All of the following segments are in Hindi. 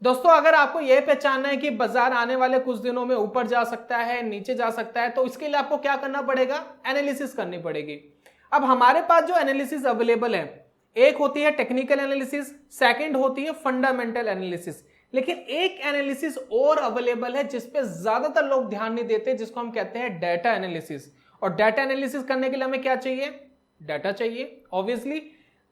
दोस्तों अगर आपको यह पहचानना है कि बाजार आने वाले कुछ दिनों में ऊपर जा सकता है, नीचे जा सकता है, तो इसके लिए आपको क्या करना पड़ेगा? एनालिसिस करनी पड़ेगी। अब हमारे पास जो एनालिसिस अवेलेबल है, एक होती है टेक्निकल एनालिसिस, सेकंड होती है फंडामेंटल एनालिसिस, लेकिन एक एनालिसिस और अवेलेबल है जिसपे ज्यादातर लोग ध्यान नहीं देते, जिसको हम कहते हैं डाटा एनालिसिस। और डाटा एनालिसिस करने के लिए हमें क्या चाहिए? डाटा चाहिए ऑब्वियसली।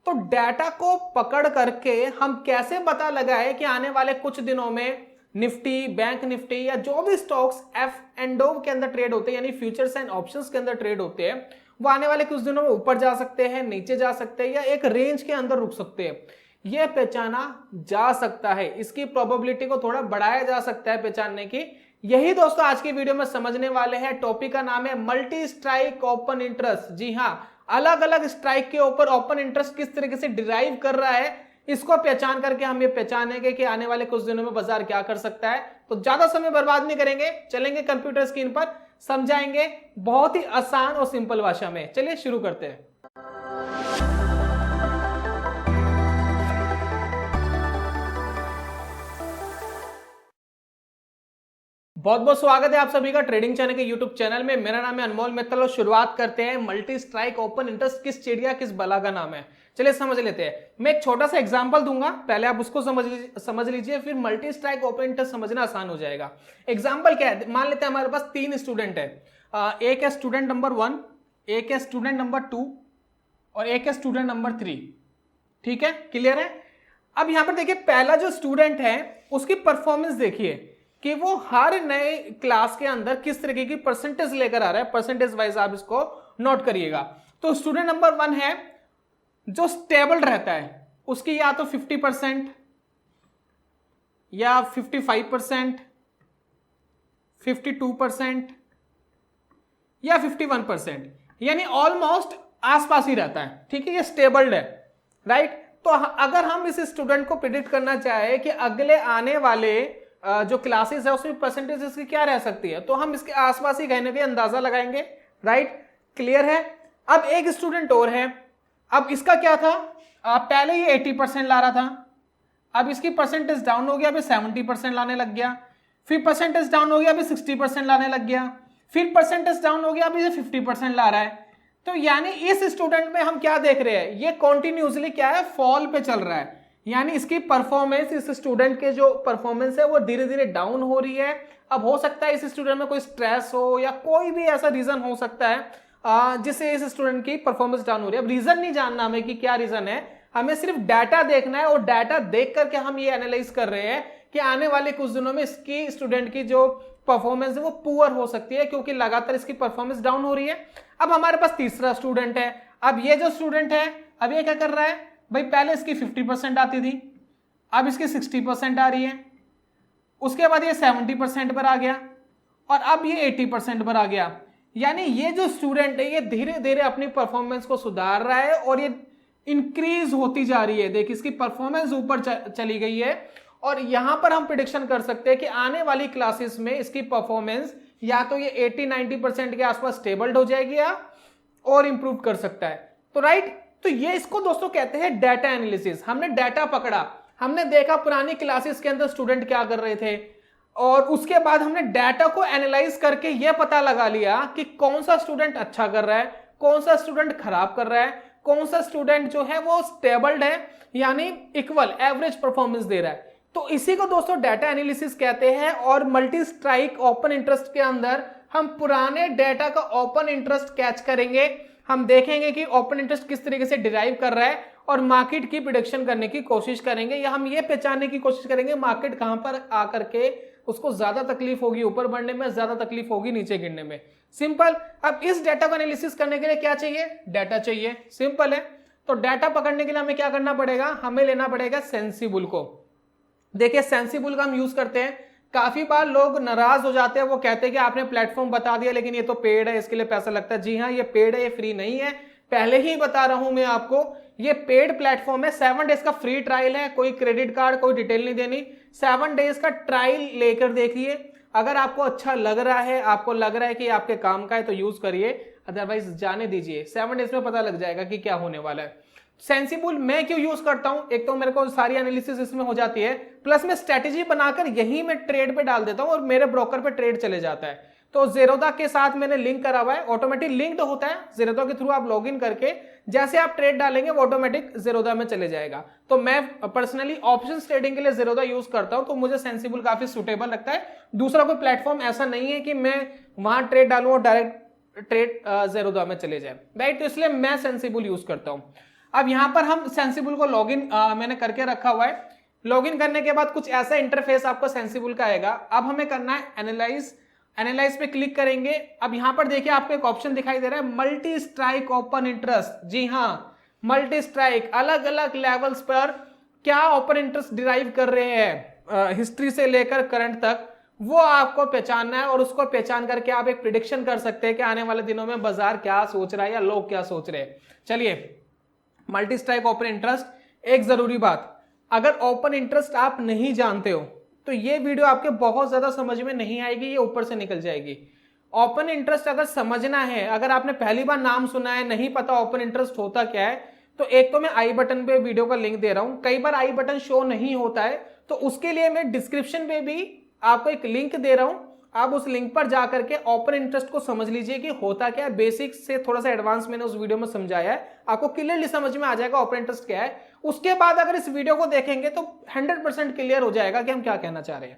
तो डाटा को पकड़ करके हम कैसे पता लगाए कि आने वाले कुछ दिनों में निफ्टी, बैंक निफ्टी या जो भी स्टॉक्स एफ एंड ओ के अंदर ट्रेड होते हैं, यानी फ्यूचर्स एंड ऑप्शंस के अंदर ट्रेड होते हैं, वो आने वाले कुछ दिनों में ऊपर जा सकते हैं, नीचे जा सकते हैं या एक रेंज के अंदर रुक सकते हैं, यह पहचाना जा सकता है। इसकी प्रोबेबिलिटी को थोड़ा बढ़ाया जा सकता है पहचानने की। यही दोस्तों आज की वीडियो में समझने वाले हैं। टॉपिक का नाम है मल्टी स्ट्राइक ओपन इंटरेस्ट। जी हां, अलग अलग स्ट्राइक के ऊपर ओपन इंटरेस्ट किस तरीके से डिराइव कर रहा है, इसको पहचान करके हम ये पहचानेंगे कि आने वाले कुछ दिनों में बाजार क्या कर सकता है। तो ज्यादा समय बर्बाद नहीं करेंगे, चलेंगे कंप्यूटर स्क्रीन पर, समझाएंगे बहुत ही आसान और सिंपल भाषा में। चलिए शुरू करते हैं। बहुत बहुत स्वागत है आप सभी का ट्रेडिंग चैनल के यूट्यूब चैनल में। मेरा नाम है अनमोल मित्तल और शुरुआत करते हैं। मल्टी स्ट्राइक ओपन इंटरेस्ट किस चिड़िया किस बला का नाम है, चलिए समझ लेते हैं। मैं एक छोटा सा एग्जांपल दूंगा, पहले आप उसको समझ लीजिए, फिर मल्टी स्ट्राइक ओपन इंटरेस्ट समझना आसान हो जाएगा। एग्जाम्पल क्या है? मान लेते हैं हमारे पास 3 स्टूडेंट है, एक है स्टूडेंट नंबर 1, एक है स्टूडेंट नंबर 2 और एक है स्टूडेंट नंबर 3। ठीक है, क्लियर है? अब यहां पर देखिए, पहला जो स्टूडेंट है उसकी परफॉर्मेंस देखिए कि वो हर नए क्लास के अंदर किस तरीके की परसेंटेज लेकर आ रहा है। परसेंटेज वाइज आप इसको नोट करिएगा। तो स्टूडेंट नंबर 1 है जो स्टेबल रहता है, उसकी या तो 50% या 55%, 52% या 51%, यानी ऑलमोस्ट आसपास ही रहता है। ठीक है, ये स्टेबल है, राइट? तो अगर हम इस स्टूडेंट को प्रिडिक्ट करना चाहे कि अगले आने वाले जो क्लासेस है उसमें परसेंटेज इसकी क्या रह सकती है, तो हम इसके आसपास ही कहने का अंदाजा लगाएंगे, राइट? क्लियर है? अब एक स्टूडेंट और है। अब इसका क्या था? पहले ये 80% ला रहा था, अब इसकी परसेंटेज डाउन हो गया, अभी 70% लाने लग गया। फिर परसेंटेज डाउन हो गया, अभी 60% लाने लग गया। फिर परसेंटेज डाउन हो गया, अभी 50% ला रहा है। तो यानी इस स्टूडेंट में हम क्या देख रहे हैं? ये कॉन्टिन्यूसली क्या है? फॉल पे चल रहा है। यानी इसकी परफॉर्मेंस, इस स्टूडेंट के जो परफॉर्मेंस है वो धीरे धीरे डाउन हो रही है। अब हो सकता है इस स्टूडेंट में कोई स्ट्रेस हो या कोई भी ऐसा रीजन हो सकता है जिससे इस स्टूडेंट की परफॉर्मेंस डाउन हो रही है। अब रीजन नहीं जानना हमें कि क्या रीजन है, हमें सिर्फ डाटा देखना है और डाटा देख करके हम ये एनालाइज कर रहे हैं कि आने वाले कुछ दिनों में इसकी स्टूडेंट की जो परफॉर्मेंस है वो पुअर हो सकती है, क्योंकि लगातार इसकी परफॉर्मेंस डाउन हो रही है। अब हमारे पास तीसरा स्टूडेंट है। अब ये जो स्टूडेंट है, अब ये क्या कर रहा है भाई? पहले इसकी 50% आती थी, अब इसकी 60% आ रही है, उसके बाद ये 70% पर आ गया और अब ये 80% पर आ गया। यानी ये जो स्टूडेंट है ये धीरे धीरे अपनी परफॉर्मेंस को सुधार रहा है और ये इंक्रीज होती जा रही है। देखिए इसकी परफॉर्मेंस ऊपर चली गई है और यहां पर हम प्रिडिक्शन कर सकते हैं कि आने वाली क्लासेस में इसकी परफॉर्मेंस या तो ये 80-90% के आसपास स्टेबल हो जाएगी या और इंप्रूव कर सकता है। तो राइट, तो ये इसको दोस्तों कहते हैं डाटा एनालिसिस। हमने डाटा पकड़ा, हमने देखा पुरानी क्लासेस के अंदर स्टूडेंट क्या कर रहे थे और उसके बाद हमने डाटा को एनालाइज करके यह पता लगा लिया कि कौन सा स्टूडेंट अच्छा कर रहा है, कौन सा स्टूडेंट खराब कर रहा है, कौन सा स्टूडेंट जो है वो स्टेबल्ड है, यानी इक्वल एवरेज परफॉर्मेंस दे रहा है। तो इसी को दोस्तों डाटा एनालिसिस कहते हैं। और मल्टी स्ट्राइक ओपन इंटरेस्ट के अंदर हम पुराने डाटा का ओपन इंटरेस्ट कैच करेंगे। हम देखेंगे कि ओपन इंटरेस्ट किस तरीके से डिराइव कर रहा है और मार्केट की प्रेडिक्शन करने की कोशिश करेंगे, या हम ये पहचानने की कोशिश करेंगे मार्केट कहां पर आकर के उसको ज्यादा तकलीफ होगी ऊपर बढ़ने में, ज्यादा तकलीफ होगी नीचे गिरने में। सिंपल। अब इस डाटा को एनालिसिस करने के लिए क्या चाहिए? डाटा चाहिए। सिंपल है। तो डाटा पकड़ने के लिए हमें क्या करना पड़ेगा? हमें लेना पड़ेगा सेंसिबल को। देखिए सेंसिबल का हम यूज करते हैं। काफी बार लोग नाराज हो जाते हैं, वो कहते हैं कि आपने प्लेटफॉर्म बता दिया लेकिन ये तो पेड है, इसके लिए पैसा लगता है। जी हाँ, ये पेड है, ये फ्री नहीं है। पहले ही बता रहा हूं मैं आपको, ये पेड प्लेटफॉर्म है। 7 डेज का फ्री ट्रायल है, कोई क्रेडिट कार्ड कोई डिटेल नहीं देनी। 7 डेज का ट्रायल लेकर देखिए, अगर आपको अच्छा लग रहा है, आपको लग रहा है कि आपके काम का है तो यूज करिए, अदरवाइज जाने दीजिए। 7 डेज में पता लग जाएगा कि क्या होने वाला है। सेंसिबल मैं क्यों यूज करता हूं, एक तो मेरे को सारी एनालिसिस इसमें हो जाती है, प्लस मैं स्ट्रेटेजी बनाकर यही मैं ट्रेड पे डाल देता हूं और मेरे ब्रोकर पे ट्रेड चले जाता है। तो जेरोदा के साथ मैंने लिंक करा हुआ है, ऑटोमेटिक लिंक्ड होता है जेरोदा के थ्रू। आप लॉगिन करके जैसे आप ट्रेड डालेंगे वो ऑटोमेटिक जेरोदा में चले जाएगा। तो मैं पर्सनली ऑप्शन ट्रेडिंग के लिए जेरोदा यूज करता हूं, तो मुझे सेंसिबल काफी सुटेबल लगता है। दूसरा कोई प्लेटफॉर्म ऐसा नहीं है कि मैं वहां ट्रेड डालूं और डायरेक्ट ट्रेड जेरोदा में चले जाए, राइट। तो इसलिए मैं सेंसिबल यूज करता हूं। अब यहां पर हम सेंसिबल को लॉगिन मैंने करके रखा हुआ है। लॉगिन करने के बाद कुछ ऐसा इंटरफेस आपको सेंसिबल का आएगा। अब हमें करना है एनालाइज, एनालाइज पे क्लिक करेंगे। अब यहां पर देखिए आपको एक ऑप्शन दिखाई दे रहा है मल्टी स्ट्राइक ओपन इंटरेस्ट। जी हाँ, मल्टी स्ट्राइक, अलग अलग लेवल्स पर क्या ओपन इंटरेस्ट डिराइव कर रहे हैं हिस्ट्री से लेकर करंट तक, वो आपको पहचानना है। और उसको पहचान करके आप एक प्रिडिक्शन कर सकते हैं कि आने वाले दिनों में बाजार क्या सोच रहा है या लोग क्या सोच रहे हैं। चलिए, मल्टी स्ट्राइक ओपन इंटरेस्ट। एक जरूरी बात, अगर ओपन इंटरेस्ट आप नहीं जानते हो तो ये वीडियो आपके बहुत ज्यादा समझ में नहीं आएगी, ये ऊपर से निकल जाएगी। ओपन इंटरेस्ट अगर समझना है, अगर आपने पहली बार नाम सुना है, नहीं पता ओपन इंटरेस्ट होता क्या है, तो एक तो मैं आई बटन पे वीडियो का लिंक दे रहा हूं। कई बार आई बटन शो नहीं होता है, तो उसके लिए मैं डिस्क्रिप्शन में भी आपको एक लिंक दे रहा हूं। आप उस लिंक पर जाकर के ओपन इंटरेस्ट को समझ लीजिए कि होता क्या है। बेसिक से थोड़ा सा एडवांस मैंने उस वीडियो में समझाया है, आपको क्लियरली समझ में आ जाएगा ओपन इंटरेस्ट क्या है। उसके बाद अगर इस वीडियो को देखेंगे तो 100% क्लियर हो जाएगा कि हम क्या कहना चाह रहे हैं।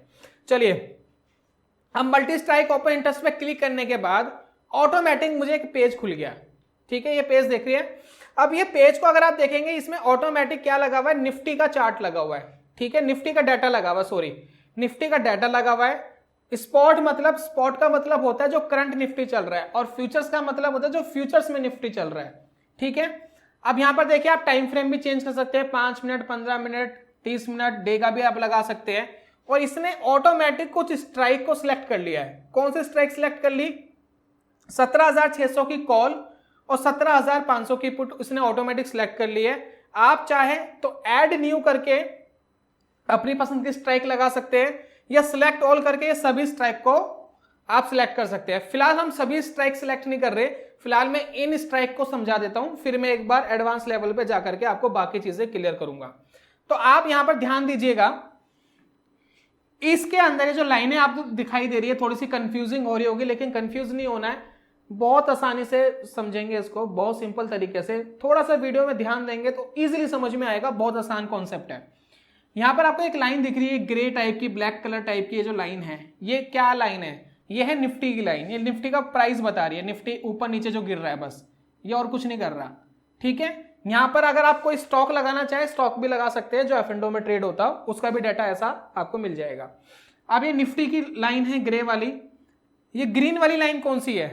चलिए, अब मल्टी स्ट्राइक ओपन इंटरेस्ट पे क्लिक करने के बाद ऑटोमेटिक मुझे एक पेज खुल गया। ठीक है, ये पेज देख रही है। अब ये पेज को अगर आप देखेंगे, इसमें ऑटोमेटिक क्या लगा हुआ है, निफ्टी का चार्ट लगा हुआ है। ठीक है, निफ्टी का डाटा लगा हुआ है, सॉरी, निफ्टी का डाटा लगा हुआ है। स्पॉट मतलब, स्पॉट का मतलब होता है जो करंट निफ्टी चल रहा है, और फ्यूचर्स का मतलब होता है जो फ्यूचर्स में निफ्टी चल रहा है। ठीक है, अब यहां पर देखिए आप टाइम फ्रेम भी चेंज कर सकते हैं, 5 मिनट, 15 मिनट, 30 मिनट, डे का भी आप लगा सकते हैं। और इसने ऑटोमेटिक कुछ स्ट्राइक को सिलेक्ट कर लिया है। कौन सी स्ट्राइक सिलेक्ट कर ली, 17,600 की कॉल और 17,500 की पुट इसने ऑटोमेटिक सिलेक्ट कर ली है। आप चाहे तो ऐड न्यू करके अपनी पसंद की स्ट्राइक लगा सकते हैं, या सिलेक्ट ऑल करके ये सभी स्ट्राइक को आप सिलेक्ट कर सकते हैं। फिलहाल हम सभी स्ट्राइक सिलेक्ट नहीं कर रहे, फिलहाल मैं इन स्ट्राइक को समझा देता हूं, फिर मैं एक बार एडवांस लेवल पे जाकर के आपको बाकी चीजें क्लियर करूंगा। तो आप यहां पर ध्यान दीजिएगा, इसके अंदर ये जो लाइनें आपको दिखाई दे रही है, थोड़ी सी कंफ्यूजिंग हो रही होगी, लेकिन कंफ्यूज नहीं होना है, बहुत आसानी से समझेंगे इसको, बहुत सिंपल तरीके से। थोड़ा सा वीडियो में ध्यान देंगे तो इजीली समझ में आएगा, बहुत आसान कॉन्सेप्ट है। यहां पर आपको एक लाइन दिख रही है, ग्रे टाइप की, ब्लैक कलर टाइप की, ये जो लाइन है, ये क्या लाइन है, ये है निफ्टी की लाइन। ये निफ्टी का प्राइस बता रही है, निफ्टी ऊपर नीचे जो गिर रहा है, बस ये और कुछ नहीं कर रहा। ठीक है, यहां पर अगर आप कोई स्टॉक लगाना चाहे, स्टॉक भी लगा सकते हैं जो एफ&ओ में ट्रेड होता है, उसका भी डाटा ऐसा आपको मिल जाएगा। अब ये निफ्टी की लाइन है ग्रे वाली। ये ग्रीन वाली लाइन कौन सी है,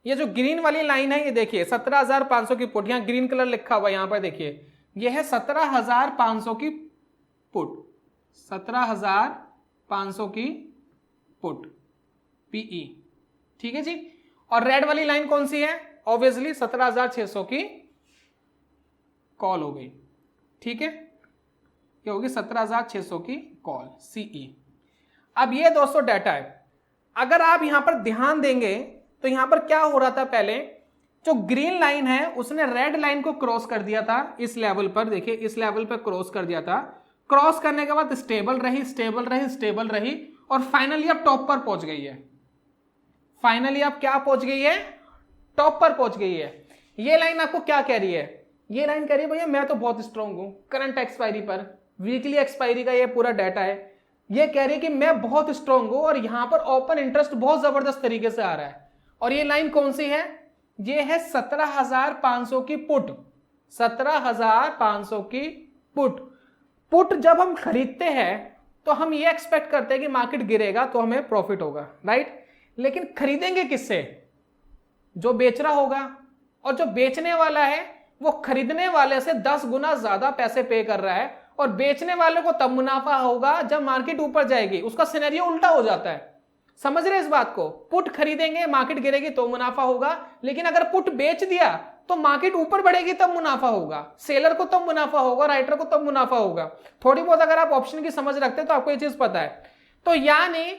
ये जो ग्रीन वाली लाइन है, ये देखिए 17,500 की पुट, यहां ग्रीन कलर लिखा हुआ है, यहां पर देखिए ये है 17,500 की पुट, 17,500 की पुट, पीई। ठीक है जी। और रेड वाली लाइन कौन सी है, ऑब्वियसली 17,600 की कॉल हो गई। ठीक है, ये होगी 17,600 की कॉल, सीई। अब ये दोस्तों डाटा है। अगर आप यहां पर ध्यान देंगे तो यहां पर क्या हो रहा था, पहले जो ग्रीन लाइन है उसने रेड लाइन को क्रॉस कर दिया था इस लेवल पर, देखिए इस लेवल पर क्रॉस कर दिया था। क्रॉस करने के बाद स्टेबल रही, स्टेबल रही, स्टेबल रही, और फाइनली अब टॉप पर पहुंच गई है। फाइनली अब क्या पहुंच गई है, टॉप पर पहुंच गई है। ये लाइन आपको क्या कह रही है, ये लाइन कह रही है भैया मैं तो बहुत स्ट्रांग हूं करंट एक्सपायरी पर, वीकली एक्सपायरी का ये पूरा डाटा है। ये कह रही है कि मैं बहुत स्ट्रांग हूं और यहां पर ओपन इंटरेस्ट बहुत जबरदस्त तरीके से आ रहा है। और ये लाइन कौन सी है, ये है 17,500 की पुट, 17,500 की पुट। पुट जब हम खरीदते हैं तो हम ये एक्सपेक्ट करते हैं कि मार्केट गिरेगा तो हमें प्रॉफिट होगा, राइट। लेकिन खरीदेंगे किससे, जो बेच रहा होगा, और जो बेचने वाला है वो खरीदने वाले से 10 गुना ज्यादा पैसे पे कर रहा है, और बेचने वाले को तब मुनाफा होगा जब मार्केट ऊपर जाएगी। उसका सिनेरियो उल्टा हो जाता है, समझ रहे इस बात को। पुट खरीदेंगे, मार्केट गिरेगी तो मुनाफा होगा, लेकिन अगर पुट बेच दिया तो मार्केट ऊपर बढ़ेगी तब मुनाफा होगा, सेलर को तब मुनाफा होगा, राइटर को तब मुनाफा होगा। थोड़ी बहुत अगर आप ऑप्शन की समझ रखते हैं तो आपको ये चीज पता है। तो यानी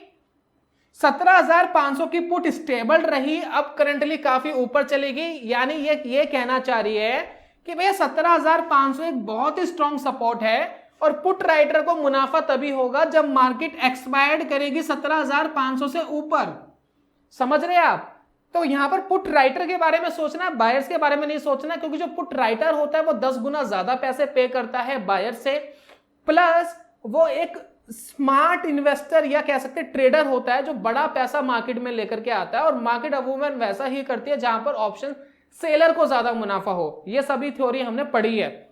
17,500 की पुट स्टेबल रही, अब करंटली काफी ऊपर चलेगी। यानी ये कहना चाह रही है कि भैया 17,500 एक बहुत ही स्ट्रॉन्ग सपोर्ट है और पुट राइटर को मुनाफा तभी होगा जब मार्केट एक्सपायर्ड करेगी 17,500 से ऊपर। समझ रहे हैं आप? तो यहां पर पुट राइटर के बारे में सोचना है, बायर्स के बारे में नहीं सोचना, क्योंकि जो पुट राइटर होता है वो 10 गुना ज्यादा पैसे पे करता है बायर से, प्लस वो एक स्मार्ट इन्वेस्टर या कह सकते ट्रेडर होता है जो बड़ा पैसा मार्केट में लेकर के आता है, और मार्केट अमूमन वैसा ही करती है जहां पर ऑप्शन सेलर को ज्यादा मुनाफा हो। ये सभी थ्योरी हमने पढ़ी है।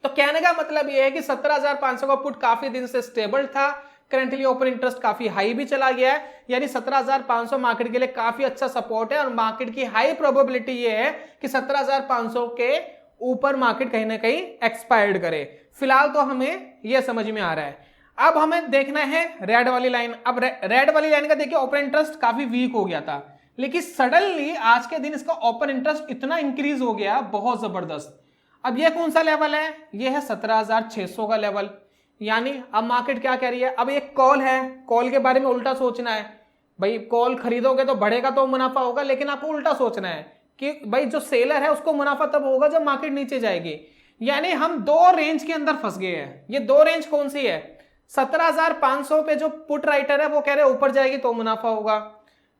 तो कहने का मतलब यह है कि 17,500 का पुट काफी दिन से स्टेबल था, करंटली ओपन इंटरेस्ट काफी हाई भी चला गया है, यानी 17,500 मार्केट के लिए काफी अच्छा सपोर्ट है, और मार्केट की हाई प्रोबेबिलिटी ये है कि 17,500 के ऊपर मार्केट कहीं ना कहीं एक्सपायर्ड करे। फिलहाल तो हमें यह समझ में आ रहा है। अब हमें देखना है रेड वाली लाइन। अब रेड वाली लाइन का देखिए ओपन इंटरेस्ट काफी वीक हो गया था, लेकिन सडनली आज के दिन इसका ओपन इंटरेस्ट इतना इंक्रीज हो गया, बहुत जबरदस्त। अब ये कौन सा लेवल है? ये है 17,600 का लेवल। यानी अब मार्केट क्या कह रही है? अब एक कॉल है, कॉल के बारे में उल्टा सोचना है। भाई कॉल खरीदोगे तो बढ़ेगा तो मुनाफा होगा, लेकिन आपको उल्टा सोचना है कि भाई जो सेलर है उसको मुनाफा तब होगा जब मार्केट नीचे जाएगी। यानी हम दो रेंज के अंदर फंस गए हैं। ये दो रेंज कौन सी है? 17,500 पे जो पुट राइटर है वो कह रहे ऊपर जाएगी तो मुनाफा होगा,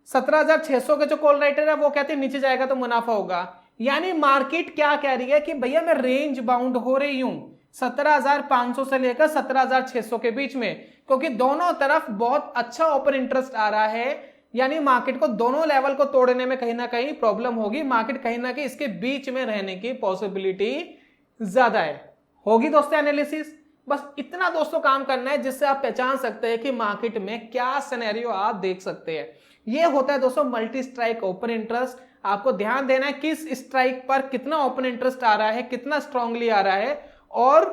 17,600 के जो कॉल राइटर है वो कहते हैं नीचे जाएगा तो मुनाफा होगा। यानी मार्केट क्या कह रही है कि भैया मैं रेंज बाउंड हो रही हूं 17,500 से लेकर 17,600 के बीच में, क्योंकि दोनों तरफ बहुत अच्छा ओपन इंटरेस्ट आ रहा है। यानी मार्केट को दोनों लेवल को तोड़ने में कहीं ना कहीं प्रॉब्लम होगी, मार्केट कहीं ना कहीं इसके बीच में रहने की पॉसिबिलिटी ज्यादा है। होगी दोस्तों एनालिसिस? बस इतना दोस्तों काम करना है जिससे आप पहचान सकते हैं कि मार्केट में क्या सिनेरियो आप देख सकते हैं। यह होता है दोस्तों मल्टी स्ट्राइक ओपन इंटरेस्ट। आपको ध्यान देना है किस स्ट्राइक पर कितना ओपन इंटरेस्ट आ रहा है, कितना स्ट्रांगली आ रहा है, और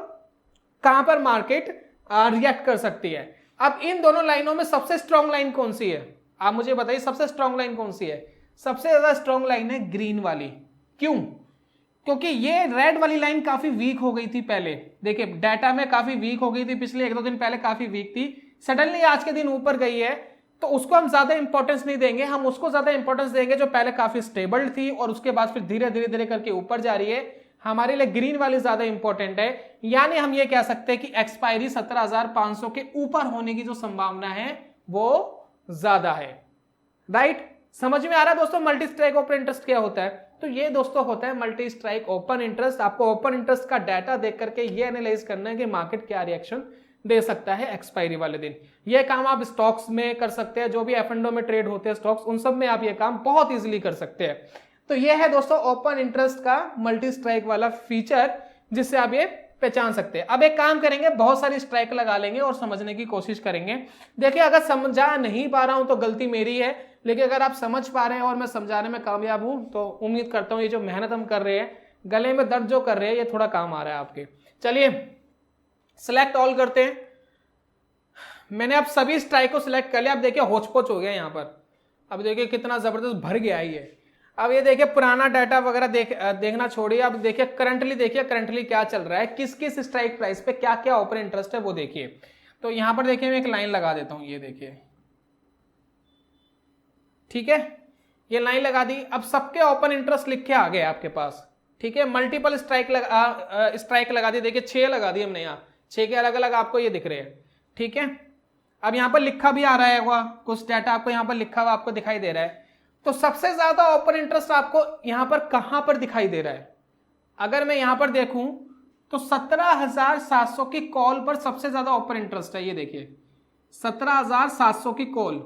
कहां पर मार्केट रिएक्ट कर सकती है। अब इन दोनों लाइनों में सबसे स्ट्रांग लाइन कौन सी है? आप मुझे बताइए सबसे स्ट्रांग लाइन कौन सी है? सबसे ज्यादा स्ट्रांग लाइन है ग्रीन वाली। क्यों? क्योंकि ये रेड वाली लाइन काफी वीक हो गई थी पहले। देखिए डाटा में काफी वीक हो गई थी, पिछले 1-2 दिन पहले काफी वीक थी, सडनली आज के दिन ऊपर गई है, तो उसको हम ज्यादा इंपॉर्टेंस नहीं देंगे। हम उसको ज्यादा इंपॉर्टेंस देंगे जो पहले काफी स्टेबल थी और उसके बाद फिर धीरे धीरे धीरे करके ऊपर जा रही है। हमारे लिए ग्रीन वाली ज्यादा इंपॉर्टेंट है। यानी हम ये कह सकते हैं कि एक्सपायरी 17,500 के ऊपर होने की जो संभावना है वो ज्यादा है। राइट? समझ में आ रहा है दोस्तों मल्टी स्ट्राइक ओपन इंटरेस्ट क्या होता है? तो ये दोस्तों होता है मल्टी स्ट्राइक ओपन इंटरेस्ट। आपको ओपन इंटरेस्ट का डाटा देख करके ये एनालाइज करना है कि मार्केट क्या रिएक्शन दे सकता है एक्सपायरी वाले दिन। ये काम आप स्टॉक्स में कर सकते हैं, जो भी F&O में ट्रेड होते हैं स्टॉक्स, उन सब में आप ये काम बहुत इजीली कर सकते हैं। तो ये है दोस्तों ओपन इंटरेस्ट का मल्टी स्ट्राइक वाला फीचर, जिससे आप ये पहचान सकते हैं। अब एक काम करेंगे, बहुत सारी स्ट्राइक लगा लेंगे और समझने की कोशिश करेंगे। देखिए अगर समझा नहीं पा रहा हूं तो गलती मेरी है, लेकिन अगर आप समझ पा रहे हैं और मैं समझाने में कामयाब हूं तो उम्मीद करता हूं ये जो मेहनत हम कर रहे हैं, गले में दर्द जो कर रहे हैं, ये थोड़ा काम आ रहा है आपके। चलिए सिलेक्ट ऑल करते हैं। मैंने अब सभी स्ट्राइक को सिलेक्ट कर लिया। अब देखिए होचपोच हो गया यहाँ पर। अब देखिए कितना जबरदस्त भर गया है ये। अब ये देखिए पुराना डाटा वगैरह देखना छोड़िए। अब देखिए करंटली क्या चल रहा है, किस किस स्ट्राइक प्राइस पे क्या क्या ओपन इंटरेस्ट है वो देखिए। तो यहां पर देखिए मैं एक लाइन लगा देता हूं, ये देखिए, ठीक है, ये लाइन लगा दी। अब सबके ओपन इंटरेस्ट लिख के आ गए आपके पास, ठीक है। मल्टीपल स्ट्राइक लगा दी, देखिए 6 लगा दी हमने, यहाँ 6 के अलग अलग आपको ये दिख रहे हैं, ठीक है। अब यहां पर लिखा भी आ रहा है, कुछ डाटा आपको यहां पर लिखा हुआ आपको दिखाई दे रहा है। तो सबसे ज्यादा ओपन इंटरेस्ट आपको यहां पर कहां पर दिखाई दे रहा है? अगर मैं यहां पर देखूं तो 17,700 की कॉल पर सबसे ज्यादा ओपन इंटरेस्ट है। ये देखिए 17,700 की कॉल,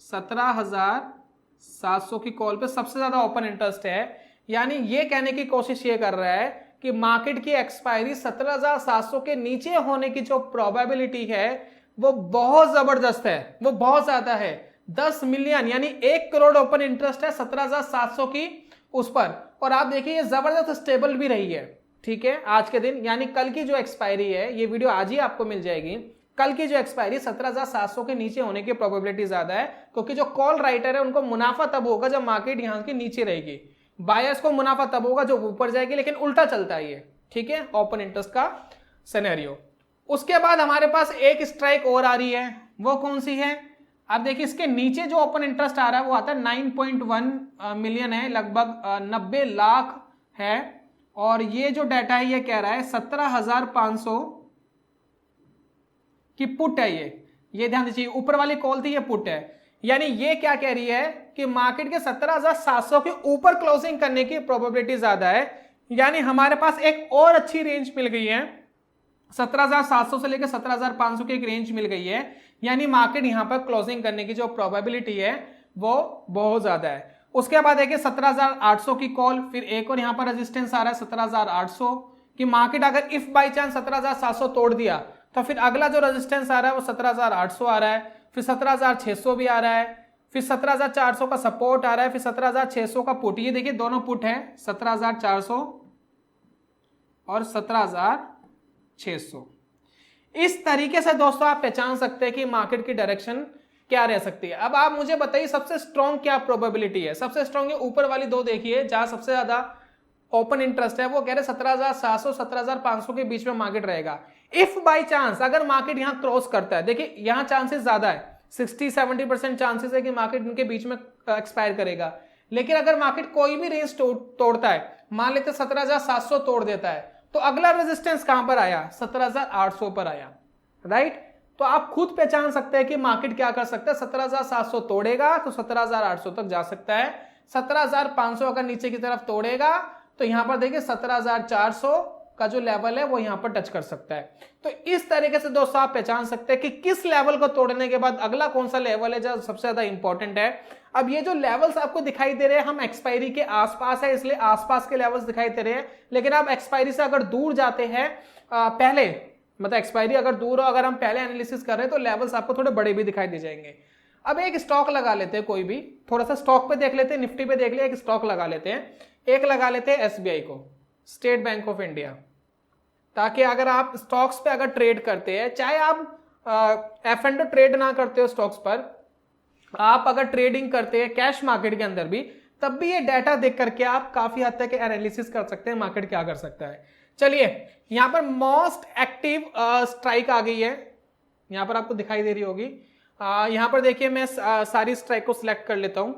17,700 की कॉल पे सबसे ज्यादा ओपन इंटरेस्ट है। यानी ये कहने की कोशिश ये कर रहा है कि मार्केट की एक्सपायरी 17,700 के नीचे होने की जो प्रोबेबिलिटी है वो बहुत जबरदस्त है, वो बहुत ज्यादा है। 10 मिलियन यानी 1 करोड़ ओपन इंटरेस्ट है 17,700 की उस पर। और आप देखिए ये जबरदस्त स्टेबल भी रही है, ठीक है, आज के दिन। यानी कल की जो एक्सपायरी है, ये वीडियो आज ही आपको मिल जाएगी, कल की जो एक्सपायरी 17,700 के नीचे होने की प्रोबेबिलिटी ज्यादा है, क्योंकि जो कॉल राइटर है उनको मुनाफा तब होगा जब मार्केट यहां के नीचे रहेगी, बायर्स को मुनाफा तब होगा जो ऊपर जाएगी, लेकिन उल्टा चलता है ये, ठीक है, ओपन इंटरेस्ट का सिनेरियो। उसके बाद हमारे पास एक स्ट्राइक और आ रही है, वो कौन सी है? अब देखिए इसके नीचे जो ओपन इंटरेस्ट आ रहा है वो आता है 9.1 मिलियन है, लगभग 90 लाख है। और ये जो डाटा है ये कह रहा है 17,500 की पुट है। ये ध्यान दीजिए, ऊपर वाली कॉल थी, ये पुट है। यानी ये क्या कह रही है कि मार्केट के 17,700 के ऊपर क्लोजिंग करने की प्रोबेबिलिटी ज्यादा है। यानी हमारे पास एक और अच्छी रेंज मिल गई है, 17,700 से लेकर 17,500 की एक रेंज मिल गई है। यानी मार्केट यहां पर क्लोजिंग करने की जो प्रोबेबिलिटी है वो बहुत ज्यादा है। उसके बाद देखिए 17,800 की कॉल, फिर एक और यहां पर रेजिस्टेंस आ रहा है 17,800 कि मार्केट अगर इफ बाई चांस 17,700 तोड़ दिया तो फिर अगला जो रेजिस्टेंस आ रहा है वो 17,800 आ रहा है, फिर 17,600 भी आ रहा है, फिर 17,400 का सपोर्ट आ रहा है, फिर 17,600 का पुट। ये देखिए दोनों पुट है 17,400 और 17,600। इस तरीके से दोस्तों आप पहचान सकते हैं कि मार्केट की डायरेक्शन क्या रह सकती है। अब आप मुझे बताइए सबसे स्ट्रॉन्ग क्या प्रोबेबिलिटी है। सबसे स्ट्रॉन्ग है ऊपर वाली दो, देखिए जहां सबसे ज्यादा ओपन इंटरेस्ट है, वो कह रहे 17,700 17,500 के बीच में मार्केट रहेगा। इफ बाय चांस अगर मार्केट यहां क्रॉस करता है, देखिए यहां चांसेस ज्यादा है, 60-70% चांसेस है कि मार्केट इनके बीच में एक्सपायर करेगा। लेकिन अगर मार्केट कोई भी रेंज तोड़ता है, मान लेते 17,700 तोड़ देता है, तो अगला रेजिस्टेंस कहां पर आया, 17,800 पर आया, राइट। तो आप खुद पहचान सकते हैं कि मार्केट क्या कर सकता है, 17,700 तोड़ेगा तो 17,800 तक जा सकता है, 17,500 अगर नीचे की तरफ तोड़ेगा तो यहां पर देखिए 17,400 का जो लेवल है वो यहां पर टच कर सकता है। तो इस तरीके से दोस्तों आप पहचान सकते हैं कि किस लेवल को तोड़ने के बाद अगला कौन सा लेवल है जो सबसे ज्यादा इंपॉर्टेंट है। अब ये जो लेवल्स आपको दिखाई दे रहे हैं, हम एक्सपायरी के आसपास है इसलिए आसपास के लेवल्स दिखाई दे रहे हैं। लेकिन आप एक्सपायरी से अगर दूर जाते हैं, पहले मतलब एक्सपायरी अगर दूर हो, अगर हम पहले एनालिसिस कर रहे हैं तो लेवल्स आपको थोड़े बड़े भी दिखाई दे जाएंगे। अब एक स्टॉक लगा लेते हैं, कोई भी थोड़ा सा स्टॉक पे देख लेते हैं, निफ्टी पे देख लिया, एक स्टॉक लगा लेते हैं, एक लगा लेते हैं एसबीआई को, स्टेट बैंक ऑफ इंडिया, ताकि अगर आप स्टॉक्स पे अगर ट्रेड करते हैं, चाहे आप F&O ट्रेड ना करते हो स्टॉक्स पर, आप अगर ट्रेडिंग करते हैं कैश मार्केट के अंदर भी, तब भी ये डाटा देख करके आप काफी हद तक एनालिसिस कर सकते हैं मार्केट क्या कर सकता है। चलिए यहां पर मोस्ट एक्टिव स्ट्राइक आ गई है, यहां पर आपको दिखाई दे रही होगी। यहां पर देखिए मैं सारी स्ट्राइक को सिलेक्ट कर लेता हूं,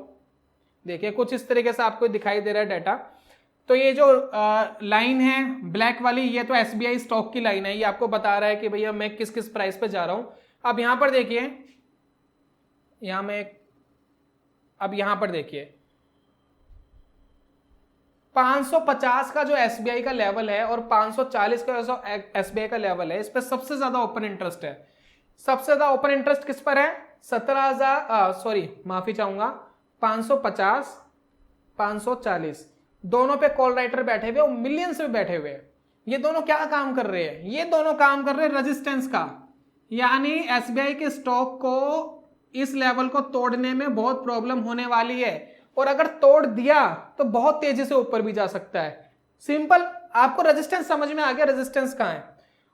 देखिए कुछ इस तरीके से आपको दिखाई दे रहा है डाटा। तो ये जो लाइन है ब्लैक वाली, ये तो एसबीआई स्टॉक की लाइन है, ये आपको बता रहा है कि भैया मैं किस किस प्राइस पे जा रहा हूं। अब यहां पर देखिए, यहां में अब यहां पर देखिए 550 का जो एसबीआई का लेवल है और 540 का जो एसबीआई का लेवल है, इस पर सबसे ज्यादा ओपन इंटरेस्ट है। सबसे ज्यादा ओपन इंटरेस्ट किस पर है, 550, 540, दोनों पे कॉल राइटर बैठे हुए, मिलियंस में बैठे हुए। ये दोनों क्या काम कर रहे हैं, ये दोनों काम कर रहे हैं रेजिस्टेंस का। यानी एसबीआई के स्टॉक को इस लेवल को तोड़ने में बहुत प्रॉब्लम होने वाली है, और अगर तोड़ दिया तो बहुत तेजी से ऊपर भी जा सकता है। सिंपल, आपको रेजिस्टेंस समझ में आ गया, रेजिस्टेंस कहां है।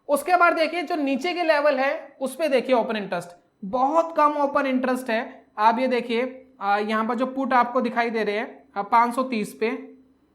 उसके बाद देखिए जो नीचे के लेवल है उस पे देखिए ओपन इंटरेस्ट, बहुत कम ओपन इंटरेस्ट है। आप ये देखिए यहां पर जो पुट आपको दिखाई दे रहे हैं 530 पे,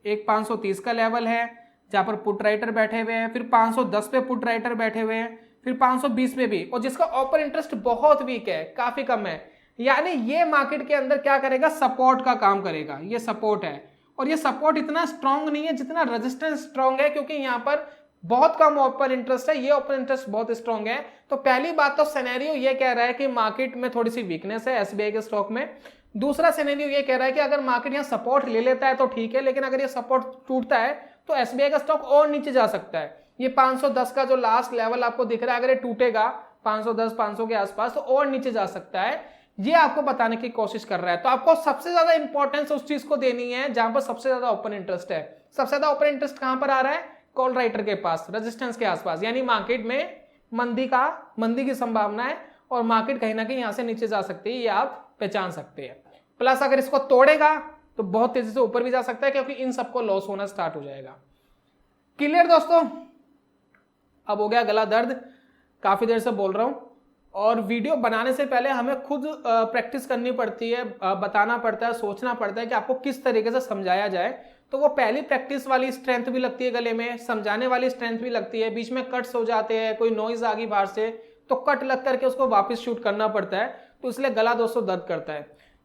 एक 530 का लेवल है जहां पर पुट राइटर बैठे हुए हैं, फिर 510 पे पुट राइटर बैठे हुए हैं, फिर 520 पे भी, और जिसका ओपन इंटरेस्ट बहुत वीक है, काफी कम है। यानी ये मार्केट के अंदर क्या करेगा, सपोर्ट का काम करेगा। ये सपोर्ट है, और ये सपोर्ट इतना स्ट्रांग नहीं है जितना रेजिस्टेंस स्ट्रांग है, क्योंकि यहां पर बहुत कम ओपन इंटरेस्ट है, ये ओपन इंटरेस्ट बहुत स्ट्रांग है। तो पहली बात तो सिनेरियो ये कह रहा है कि मार्केट में थोड़ी सी वीकनेस है एसबीआई के स्टॉक में। दूसरा सिनेरियो ये कह रहा है कि अगर मार्केट यहां सपोर्ट ले लेता है तो ठीक है, लेकिन अगर ये सपोर्ट टूटता है तो एसबीआई का स्टॉक और नीचे जा सकता है। ये 510 का जो लास्ट लेवल आपको दिख रहा है, अगर ये टूटेगा 510 500 के आसपास तो और नीचे जा सकता है। ये आपको बताने की कोशिश कर रहा है। तो आपको सबसे ज्यादा इंपॉर्टेंस उस चीज को देनी है जहां पर सबसे ज्यादा ओपन इंटरेस्ट है। सबसे ज्यादा ओपन इंटरेस्ट कहां पर आ रहा है, कॉल राइटर के पास, रेजिस्टेंस के आसपास। यानी मार्केट में मंदी की संभावना है और मार्केट कहीं ना कहीं यहां से नीचे जा सकती है, ये आप पहचान सकते हैं। प्लस अगर इसको तोड़ेगा तो बहुत तेजी से ऊपर भी जा सकता है, क्योंकि इन सबको लॉस होना स्टार्ट हो जाएगा। क्लियर दोस्तों, अब हो गया गला दर्द, काफी देर से बोल रहा हूं, और वीडियो बनाने से पहले हमें खुद प्रैक्टिस करनी पड़ती है, बताना पड़ता है, सोचना पड़ता है कि आपको किस तरीके से समझाया जाए। तो वो पहली प्रैक्टिस वाली स्ट्रेंथ भी लगती है गले में, समझाने वाली स्ट्रेंथ भी लगती है, बीच में कट्स हो जाते हैं, कोई नॉइज आ गई बाहर से तो कट लग करके उसको वापस शूट करना पड़ता है, तो इसलिए गला दोस्तों दर्द करता है।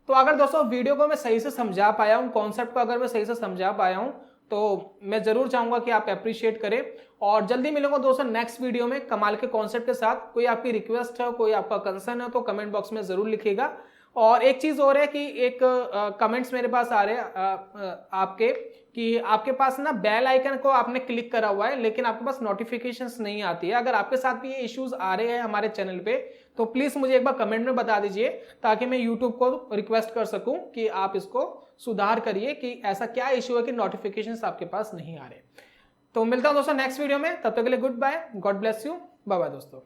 तो अगर दोस्तों वीडियो को मैं सही से समझा पाया हूं, कॉन्सेप्ट को अगर मैं सही से समझा पाया हूं, तो मैं जरूर चाहूंगा कि आप अप्रिशिएट करें, और जल्दी मिलूंगा दोस्तों नेक्स्ट वीडियो में कमाल के कॉन्सेप्ट के साथ। कोई आपकी रिक्वेस्ट है, कोई आपका कंसर्न है तो कमेंट बॉक्स में जरूर लिखिएगा। और एक चीज और है कि एक कमेंट्स मेरे पास आ रहे हैं आपके, कि आपके पास ना बेल आइकन को आपने क्लिक करा हुआ है लेकिन आपके पास नोटिफिकेशंस नहीं आती है। अगर आपके साथ भी ये इश्यूज आ रहे हैं हमारे चैनल पे तो प्लीज मुझे एक बार कमेंट में बता दीजिए, ताकि मैं यूट्यूब को रिक्वेस्ट कर सकूं कि आप इसको सुधार करिए कि ऐसा क्या इश्यू है कि नोटिफिकेशंस आपके पास नहीं आ रहे। तो मिलता हूं दोस्तों नेक्स्ट वीडियो में, तब तक के लिए goodbye, God bless you, bye bye दोस्तों।